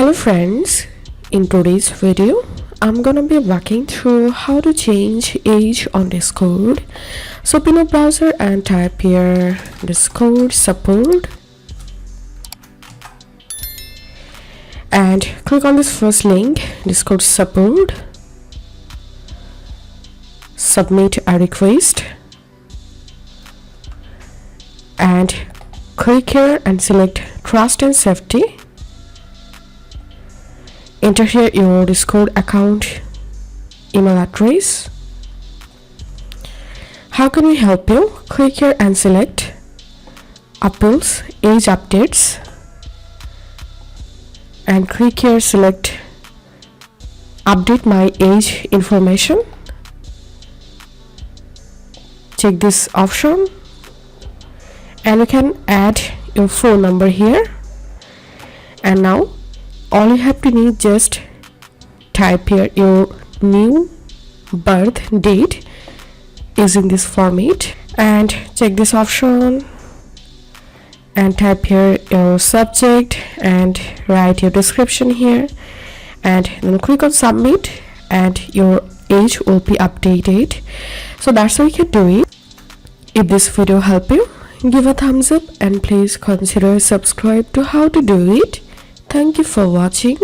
Hello friends, in today's video I'm gonna be walking through how to change age on Discord. So open a browser and type here Discord support and click on this first link, Discord support. Submit a request and click here and select trust and safety. Enter here your Discord account email address. How can we help you? Click here and select Apple's age updates and click here select update my age information. Check this option and you can add your phone number here, and now all you have to need just type here your new birth date using this format and check this option and type here your subject and write your description here and then click on submit and your age will be updated. So that's how you can do it. If this video helped you, give a thumbs up and please consider subscribe to how to do it. Thank you for watching.